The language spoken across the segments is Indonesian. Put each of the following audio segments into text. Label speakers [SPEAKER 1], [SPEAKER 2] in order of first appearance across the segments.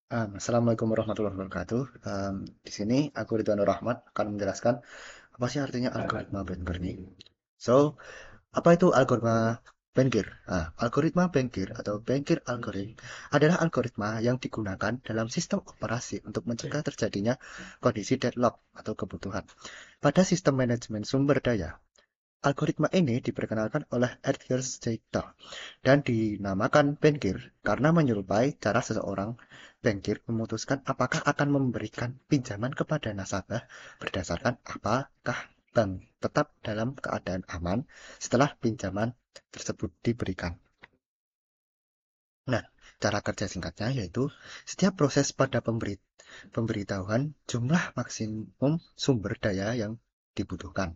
[SPEAKER 1] Assalamualaikum warahmatullahi wabarakatuh. Di sini aku Ridwanur Rahmat akan menjelaskan apa sih artinya algoritma Venn-Gurney. So, apa itu algoritma Venn-Gir? Algoritma Venn-Gir atau Venn-Gir algorithm adalah algoritma yang digunakan dalam sistem operasi untuk mencegah terjadinya kondisi deadlock atau kebutuhan pada sistem manajemen sumber daya. Algoritma ini diperkenalkan oleh Edgar Schechter dan dinamakan bankir karena menyerupai cara seseorang bankir memutuskan apakah akan memberikan pinjaman kepada nasabah berdasarkan apakah bank tetap dalam keadaan aman setelah pinjaman tersebut diberikan. Nah, cara kerja singkatnya yaitu setiap proses pada pemberitahuan jumlah maksimum sumber daya yang dibutuhkan.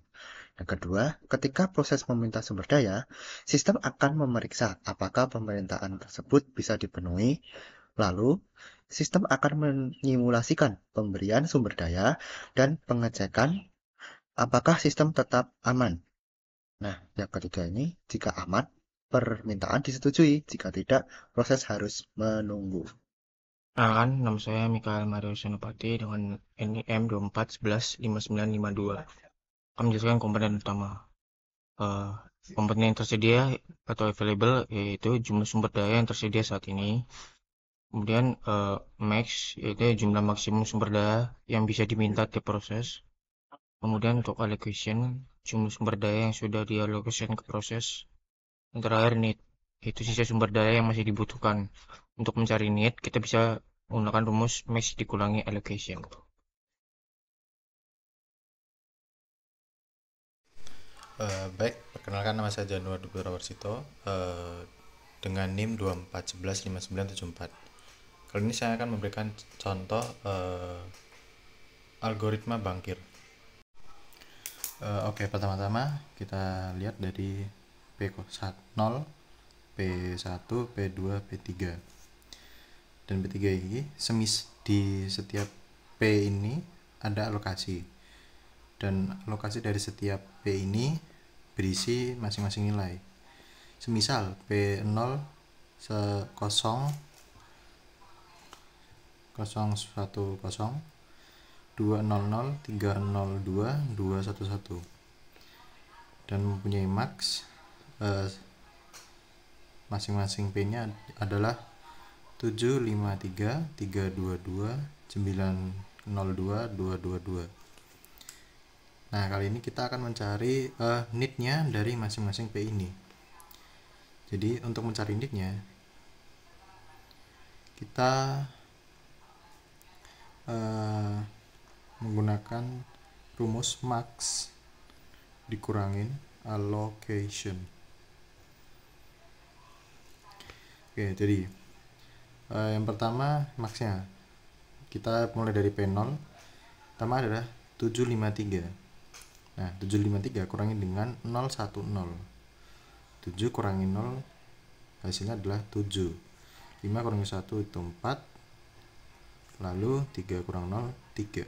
[SPEAKER 1] Yang kedua, ketika proses meminta sumber daya, sistem akan memeriksa apakah permintaan tersebut bisa dipenuhi. Lalu, sistem akan menyimulasikan pemberian sumber daya dan pengecekan apakah sistem tetap aman. Nah, yang ketiga ini, jika aman, permintaan disetujui. Jika tidak, proses harus menunggu.
[SPEAKER 2] Kan nama saya Mikael Mario Senopati dengan NIM 24115952. Akan menjelaskan komponen utama. Eh, Komponen yang tersedia atau available yaitu jumlah sumber daya yang tersedia saat ini. Kemudian max yaitu jumlah maksimum sumber daya yang bisa diminta tiap proses. Kemudian untuk allocation jumlah sumber daya yang sudah dialokasikan ke proses. Yang terakhir need itu sisa sumber daya yang masih dibutuhkan. Untuk mencari need kita bisa menggunakan rumus max dikurangi allocation.
[SPEAKER 3] Baik, perkenalkan nama saya Januar Dwi Warsito dengan NIM 24115974. Kali ini saya akan memberikan contoh algoritma bangkir. Oke, pertama-tama kita lihat dari P0, P1, P2, P3. Dan P3 ini di setiap P ini ada alokasi. Dan alokasi dari setiap P ini berisi masing-masing nilai. Semisal P0 kosong 010 200 302 211 dan mempunyai max masing-masing P-nya adalah 753 322 902 222. Nah, kali ini kita akan mencari need-nya dari masing-masing P ini. Jadi, untuk mencari need-nya, kita menggunakan rumus max dikurangin allocation. Oke, jadi yang pertama maxnya kita mulai dari P0. Pertama adalah 753. Nah, 753 kurangi dengan 010. 7 kurangi 0 hasilnya adalah 7. 5 kurangi 1 itu 4. Lalu 3 kurang 0 3.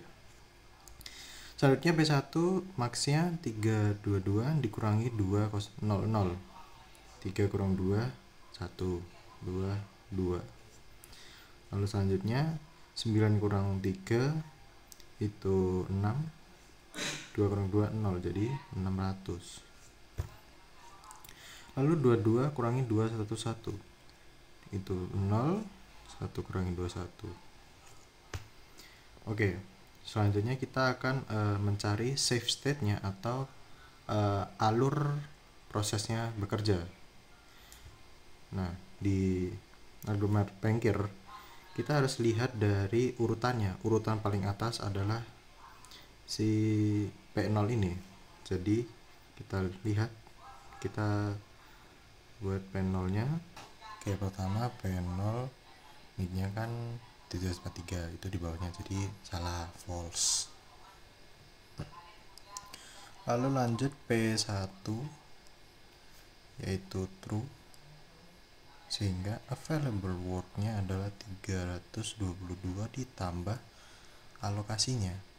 [SPEAKER 3] Selanjutnya P1 maxnya 322 dikurangi 200. 3 kurang 2 1 2 2. Lalu selanjutnya 9 kurang 3 itu 6. 2 kurang 2 0, jadi 600. Lalu 22 kurangi 2 1 itu 0. 1 kurangi 2 1. Oke, selanjutnya kita akan mencari save state-nya atau alur prosesnya bekerja. Nah, di algoritma Bankir kita harus lihat dari urutannya. Urutan paling atas adalah si P0 ini. Jadi kita lihat, kita buat P0-nya. Oke, pertama P0 need-nya kan 743, itu di bawahnya, jadi salah, false. Lalu lanjut P1 yaitu true, sehingga available work-nya adalah 322 ditambah alokasinya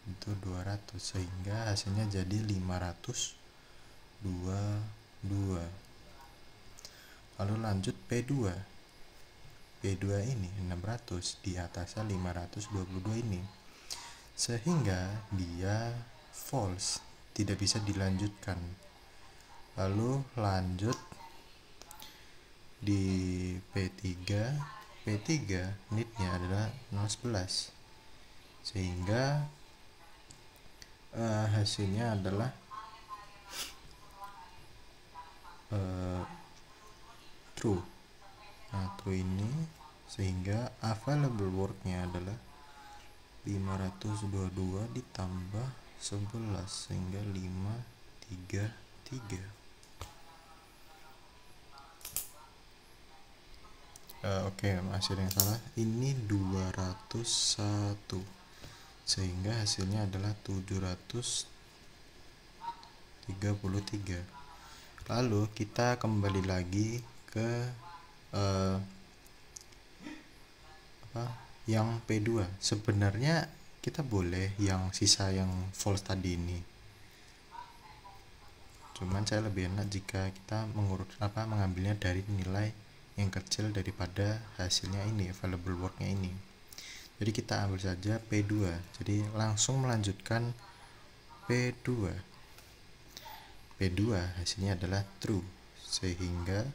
[SPEAKER 3] itu 200, sehingga hasilnya jadi 522. Lalu lanjut P2. P2 ini 600, di atasnya 522 ini, sehingga dia false, tidak bisa dilanjutkan. Lalu lanjut di P3 nitnya adalah 011, sehingga hasilnya adalah true. Nah, true ini, sehingga available worknya adalah 522 ditambah 11, sehingga 533. Oke, hasil yang salah ini 201, sehingga hasilnya adalah 733. Lalu kita kembali lagi ke yang P2. Sebenarnya kita boleh yang sisa yang false tadi ini, cuman saya lebih enak jika kita mengambilnya dari nilai yang kecil daripada hasilnya ini, available worknya ini. Jadi kita ambil saja P2, jadi langsung melanjutkan P2 hasilnya adalah true, sehingga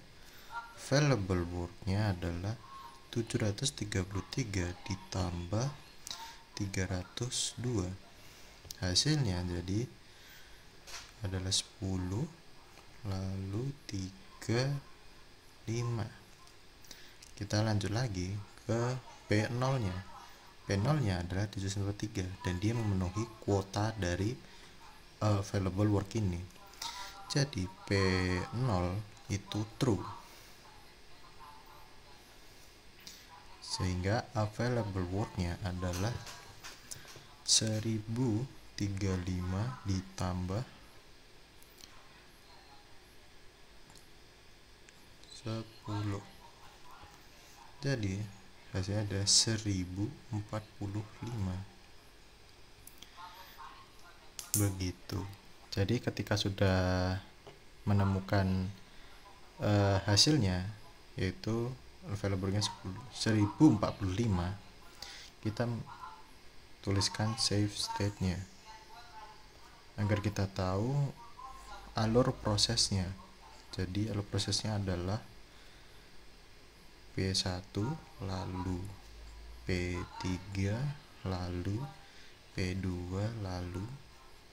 [SPEAKER 3] available worknya adalah 733 ditambah 302, hasilnya jadi adalah 10, lalu 35. Kita lanjut lagi ke P0 nya. P0 nya adalah 793 dan dia memenuhi kuota dari available work ini. Jadi P0 itu true, sehingga available worknya adalah 1035 ditambah 10, jadi hasilnya ada 1045. Begitu. Jadi ketika sudah menemukan hasilnya, yaitu available-nya 1045, kita tuliskan save state-nya agar kita tahu alur prosesnya. Jadi alur prosesnya adalah P1, lalu P3, lalu P2, lalu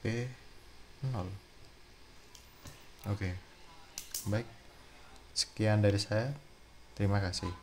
[SPEAKER 3] P0. Oke, baik, sekian dari saya, terima kasih.